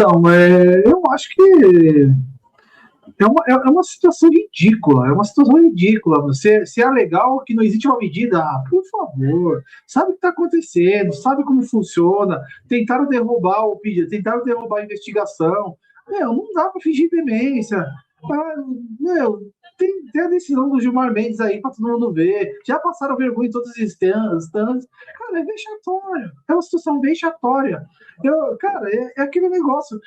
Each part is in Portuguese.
Então, eu acho que é uma situação ridícula, é uma situação ridícula. Se é legal que não existe uma medida, por favor, sabe o que está acontecendo, sabe como funciona, tentaram derrubar o pedido, tentaram derrubar a investigação. Não dá para fingir demência. Ah, tem a decisão do Gilmar Mendes aí para todo mundo ver. Já passaram vergonha em todas as instâncias. Cara, é vexatório. É uma situação vexatória. Cara, é aquele negócio.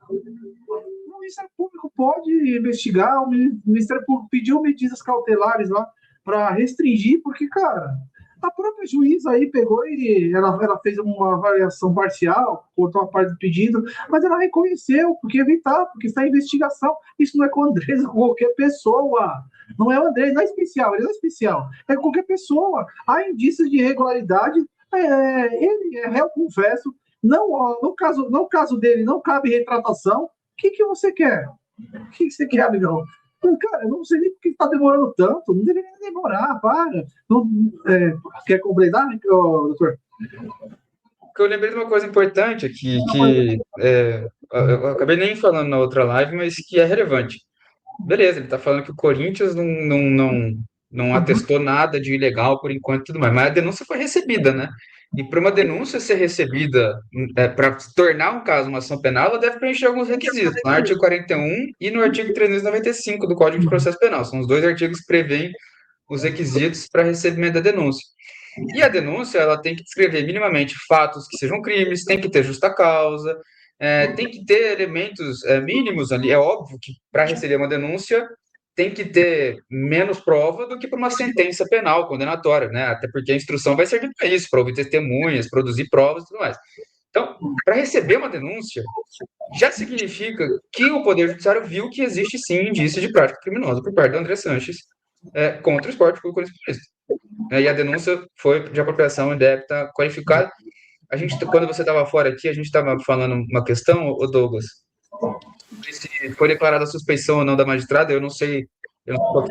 O Ministério Público pode investigar, o Ministério Público pediu medidas cautelares lá para restringir, porque, cara, a própria juíza aí pegou e ela fez uma avaliação parcial, cortou uma parte do pedido, mas ela reconheceu, porque evitar, porque está em investigação. Isso não é com o Andrés, é com qualquer pessoa. Não é o Andrés, não é especial, ele não é especial, é qualquer pessoa. Há indícios de irregularidade, ele é réu, confesso. Não, no caso dele, não cabe retratação. O que você quer? O que você quer, amigão? Cara, eu não sei nem por que está demorando tanto. Não deveria demorar, para. Não, quer completar, doutor? Eu lembrei de uma coisa importante aqui, eu acabei nem falando na outra live, mas que é relevante. Beleza, ele está falando que o Corinthians não atestou nada de ilegal por enquanto e tudo mais, mas a denúncia foi recebida, né? E para uma denúncia ser recebida, para se tornar um caso uma ação penal, ela deve preencher alguns requisitos, no artigo 41 e no artigo 395 do Código de Processo Penal. São os dois artigos que prevêem os requisitos para recebimento da denúncia. E a denúncia, ela tem que descrever minimamente fatos que sejam crimes, tem que ter justa causa, tem que ter elementos mínimos ali. É óbvio que para receber uma denúncia tem que ter menos prova do que para uma sentença penal condenatória, né? Até porque a instrução vai servir para isso, para ouvir testemunhas, produzir provas e tudo mais. Então, para receber uma denúncia, já significa que o Poder Judiciário viu que existe sim indício de prática criminosa por parte do André Sanches contra o Esporte Clube Corinthians. E a denúncia foi de apropriação indébita qualificada. Quando você estava fora aqui, a gente estava falando uma questão, o Douglas, se foi declarada a suspeição ou não da magistrada, eu não sei, ela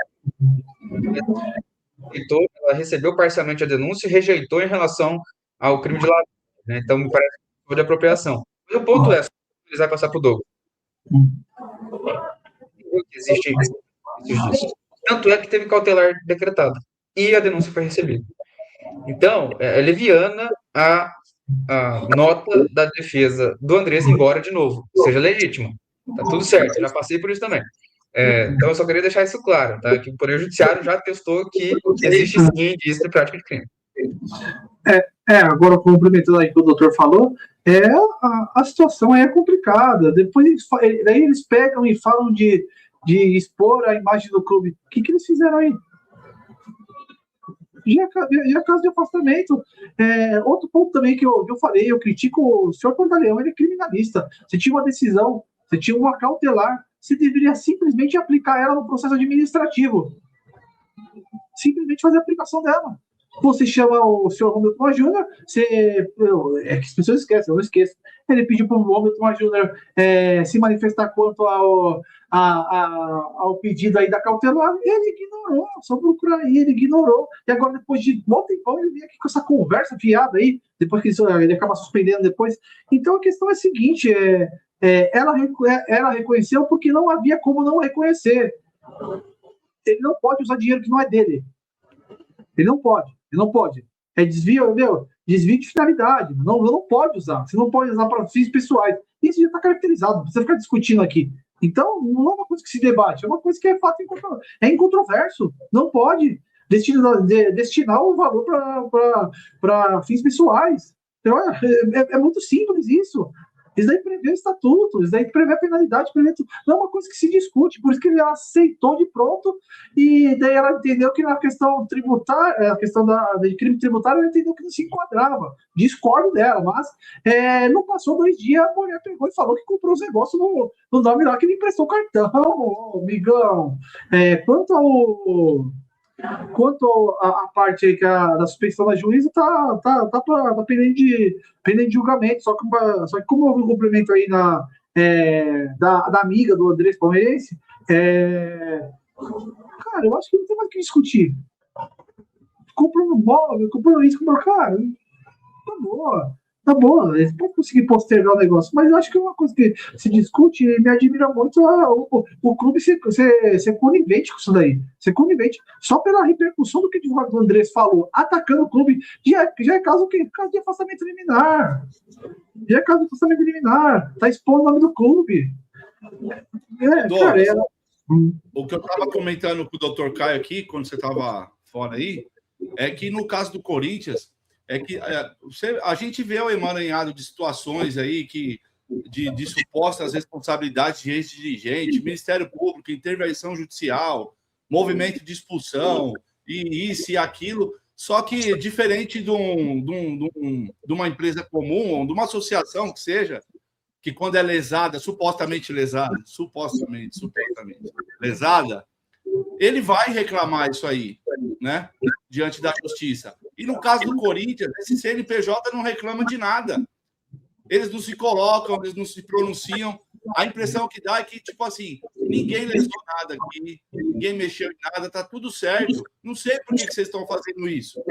recebeu parcialmente a denúncia e rejeitou em relação ao crime de lavagem, né? Então, me parece que foi de apropriação. Mas o ponto é, ele vai passar para o Douglas, que existe indícios disso. Tanto é que teve cautelar decretado e a denúncia foi recebida. Então, é leviana a nota da defesa do Andrés, embora, de novo, seja legítima. Tá tudo certo, já passei por isso também. Então, eu só queria deixar isso claro, tá? Que o Poder Judiciário já atestou que existe sim indício de prática de crime. Agora complementando aí o que o doutor falou, a situação é complicada. Depois daí eles pegam e falam de expor a imagem do clube. O que eles fizeram aí? Já caso de afastamento. Outro ponto também que eu falei, eu critico o senhor Pantaleão, ele é criminalista. Você tinha uma decisão, você tinha uma cautelar, você deveria simplesmente aplicar ela no processo administrativo. Simplesmente fazer a aplicação dela. Você chama o senhor Romeu Tomás Júnior, que as pessoas esquecem, eu não esqueço. Ele pediu para o Romeu Tomás Júnior se manifestar quanto ao pedido aí da cautelar, ele ignorou, só procurar aí, ele ignorou. E agora, depois de um tempão, ele vem aqui com essa conversa fiada aí, depois que ele acaba suspendendo depois. Então, a questão é a seguinte, ela reconheceu porque não havia como não reconhecer. Ele não pode usar dinheiro que não é dele. Ele não pode. É desvio, desvio de finalidade. Não pode usar. Você não pode usar para fins pessoais. Isso já está caracterizado. Não precisa ficar discutindo aqui. Então, não é uma coisa que se debate, é uma coisa que é fato incontroverso. Não pode destinar o valor para fins pessoais. Então, é muito simples isso. Isso daí prevê o estatuto, isso daí prevê a penalidade, prevê tudo. Não é uma coisa que se discute, por isso que ele aceitou de pronto, e daí ela entendeu que na questão tributária, a questão de crime tributário, ela entendeu que não se enquadrava. Discordo dela, mas não passou 2 dias, a mulher pegou e falou que comprou os negócios no nome lá, que ele emprestou cartão, amigão. Quanto a parte aí da suspensão da juíza, tá pendente de julgamento. Só que como houve um complemento aí da amiga do Andrés Palmeirense, cara, eu acho que não tem mais o que discutir. Comprou no móvel, comprou isso, comprou, cara, tá boa. Tá bom, eles vão conseguir postergar o negócio, mas eu acho que é uma coisa que se discute e me admira muito o clube ser conivente com isso daí. Ser conivente. Só pela repercussão do que o Andrés falou, atacando o clube, já é caso de afastamento liminar. Já é caso de afastamento liminar. Tá expondo o nome do clube. Douglas, o que eu estava comentando com o Dr. Caio aqui, quando você estava fora aí, é que no caso do Corinthians, a gente vê o emaranhado de situações aí de supostas responsabilidades de ex-dirigente, Ministério Público, intervenção judicial, movimento de expulsão, e isso e aquilo. Só que, diferente de uma empresa comum, ou de uma associação que seja, que quando é lesada, supostamente lesada, ele vai reclamar isso aí, né? Diante da justiça. E no caso do Corinthians, esse CNPJ não reclama de nada. Eles não se colocam, eles não se pronunciam. A impressão que dá é que, tipo assim, ninguém lesou nada aqui, ninguém mexeu em nada, tá tudo certo. Não sei por que vocês estão fazendo isso.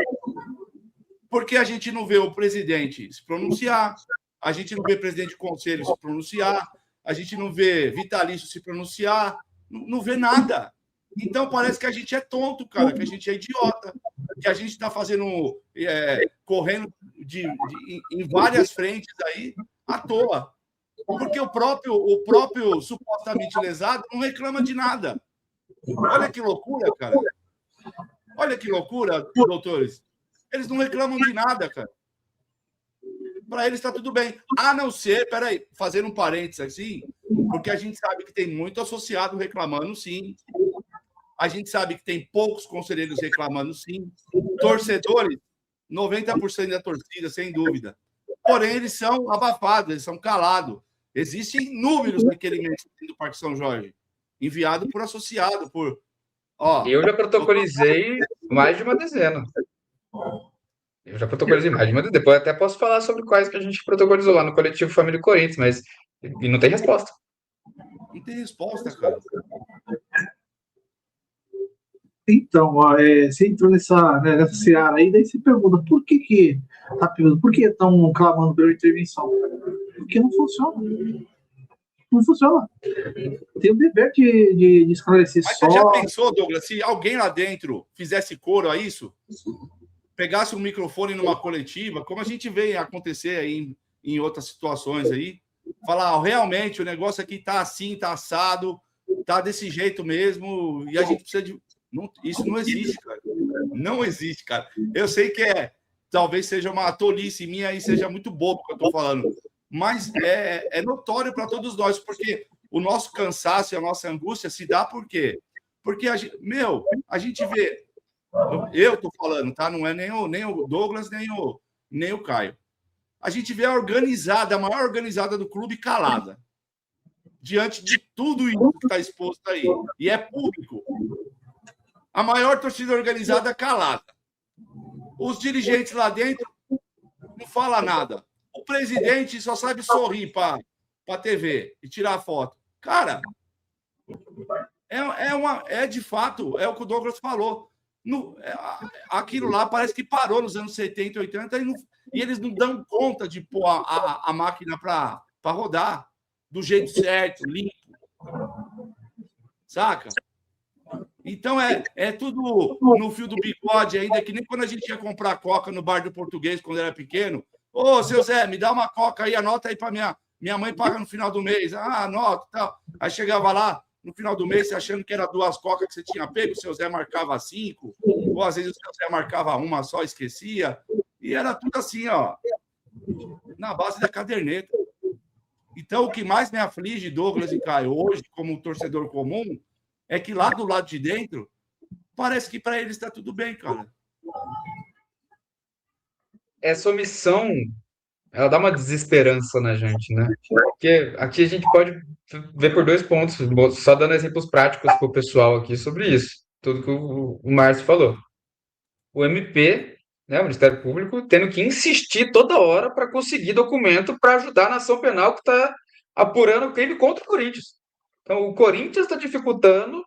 Porque a gente não vê o presidente se pronunciar, a gente não vê presidente de conselho se pronunciar, a gente não vê vitalício se pronunciar, não vê nada. Então parece que a gente é tonto, cara, que a gente é idiota, que a gente está fazendo, correndo em várias frentes aí à toa. Porque o próprio supostamente lesado não reclama de nada. Olha que loucura, cara. Olha que loucura, doutores. Eles não reclamam de nada, cara. Para eles está tudo bem. A não ser, peraí, fazendo um parênteses assim, porque a gente sabe que tem muito associado reclamando, sim. A gente sabe que tem poucos conselheiros reclamando, sim. Torcedores, 90% da torcida, sem dúvida. Porém, eles são abafados, eles são calados. Existem números naquele mês do Parque São Jorge, enviado por associado, por... Eu já protocolizei mais de uma dezena. Depois até posso falar sobre quais que a gente protocolizou lá no coletivo Família Corinthians, mas e não tem resposta. Não tem resposta, cara. Então, você entrou nessa seara aí, daí você pergunta por por que estão clamando pela intervenção? Porque não funciona. Não funciona. Tem o dever de esclarecer. Mas você já pensou, Douglas, se alguém lá dentro fizesse coro a isso, pegasse um microfone numa coletiva, como a gente vê acontecer aí em outras situações aí, falar, realmente o negócio aqui tá assim, tá assado, tá desse jeito mesmo, e a gente precisa de... isso não existe, cara. Não existe, cara. Eu sei que talvez seja uma tolice minha e seja muito bobo que eu tô falando, mas é notório para todos nós, porque o nosso cansaço e a nossa angústia se dá por quê? Porque a gente vê... Eu tô falando, tá? Não é nem o Douglas, nem o Caio. A gente vê a maior organizada do clube calada. Diante de tudo isso que está exposto aí. E é público. A maior torcida organizada calada. Os dirigentes lá dentro não falam nada. O presidente só sabe sorrir para a TV e tirar foto. Cara, de fato, é o que o Douglas falou. Aquilo lá parece que parou nos anos 70, 80 e eles não dão conta de pôr a máquina para rodar do jeito certo, limpo. Saca? Então é tudo no fio do bigode ainda, que nem quando a gente ia comprar coca no bar do Português quando era pequeno. Ô, seu Zé, me dá uma coca aí, anota aí para minha mãe paga no final do mês. Ah, anota, tal. Aí chegava lá no final do mês, você achando que era 2 cocas que você tinha pego, o seu Zé marcava 5, ou às vezes o seu Zé marcava uma só, esquecia. E era tudo assim, ó, na base da caderneta. Então, o que mais me aflige, Douglas e Caio, hoje, como torcedor comum, é que lá do lado de dentro, parece que para eles está tudo bem, cara. Essa omissão, ela dá uma desesperança na gente, né? Porque aqui a gente pode ver por 2 pontos, só dando exemplos práticos para o pessoal aqui sobre isso, tudo que o Márcio falou. O MP, né, o Ministério Público, tendo que insistir toda hora para conseguir documento para ajudar a nação penal que está apurando o crime contra o Corinthians. Então, o Corinthians está dificultando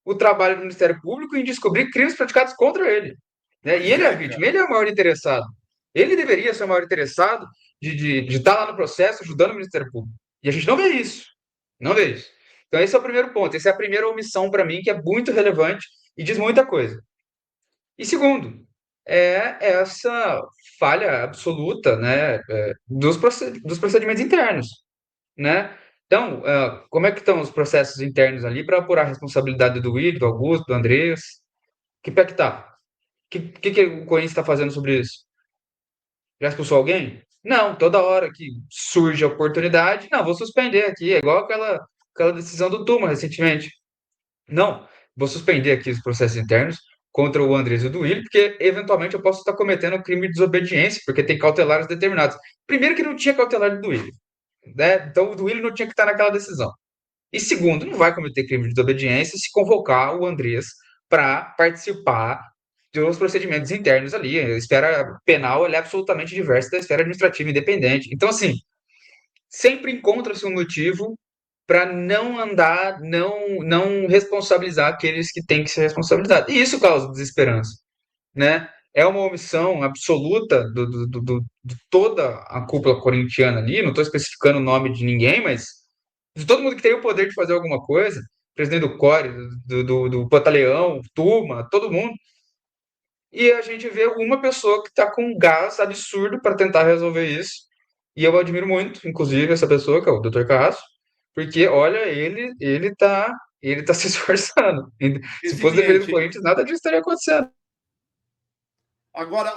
o trabalho do Ministério Público em descobrir crimes praticados contra ele. Né? E ele é a vítima, ele é o maior interessado. Ele deveria ser o maior interessado de estar lá no processo, ajudando o Ministério Público. E a gente não vê isso. Não vê isso. Então, esse é o primeiro ponto. Essa é a primeira omissão para mim, que é muito relevante e diz muita coisa. E segundo, é essa falha absoluta, né, dos procedimentos internos, né? Então, como é que estão os processos internos ali para apurar a responsabilidade do Willi, do Augusto, do Andrés? Que pé que tá? Que o Corinthians está fazendo sobre isso? Já expulsou alguém? Não, toda hora que surge a oportunidade, não, vou suspender aqui. É igual aquela decisão do Tuma recentemente. Não, vou suspender aqui os processos internos contra o Andrés e o Duílio, porque eventualmente eu posso estar cometendo um crime de desobediência, porque tem cautelares determinados. Primeiro que não tinha cautelar do Duílio, né? Então o Duílio não tinha que estar naquela decisão. E segundo, não vai cometer crime de desobediência se convocar o Andrés para participar dos procedimentos internos ali. A esfera penal é absolutamente diversa da esfera administrativa independente. Então, assim, sempre encontra-se um motivo para não andar, não responsabilizar aqueles que têm que ser responsabilizados. E isso causa desesperança, né? É uma omissão absoluta de toda a cúpula corintiana ali, não estou especificando o nome de ninguém, mas de todo mundo que tem o poder de fazer alguma coisa, presidente do CORE, do Pantaleão, Turma, todo mundo, e a gente vê uma pessoa que está com um gás absurdo para tentar resolver isso, e eu admiro muito, inclusive, essa pessoa, que é o Dr. Carrasco, porque, olha, ele tá se esforçando. Se fosse defender do Resiliente. Corinthians, nada disso estaria acontecendo. Agora,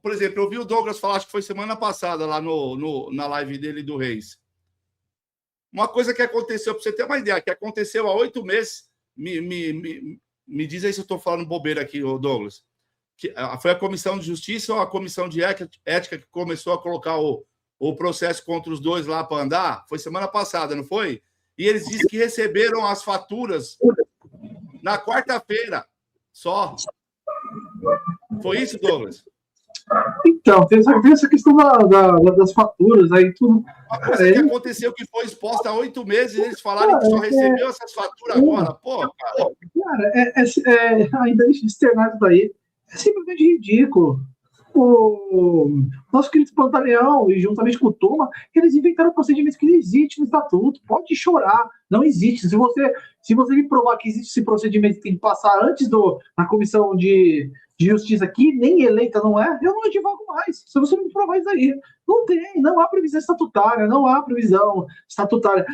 por exemplo, eu vi o Douglas falar, acho que foi semana passada, lá na live dele do Reis. Uma coisa que aconteceu, para você ter uma ideia, que aconteceu há 8 meses, me diz aí se eu estou falando bobeira aqui, Douglas. Que foi a Comissão de Justiça ou a Comissão de Ética que começou a colocar o processo contra os dois lá para andar? Foi semana passada, não foi? E eles disseram que receberam as faturas na quarta-feira só. Foi isso, Douglas? Então, tem essa questão das faturas aí, tudo. Uma coisa que aconteceu que foi exposta há 8 meses, eles falaram que só recebeu essas faturas agora. Pô, cara. Cara, ainda externar isso daí é simplesmente ridículo. O nosso querido Pantaleão, e juntamente com o Toma, eles inventaram um procedimento que não existe no estatuto. Pode chorar, não existe. Se você me provar que existe esse procedimento que tem que passar antes na comissão de justiça, que nem eleita não é, eu não advogo mais. Se você me provar isso aí, não há previsão estatutária, não há previsão estatutária.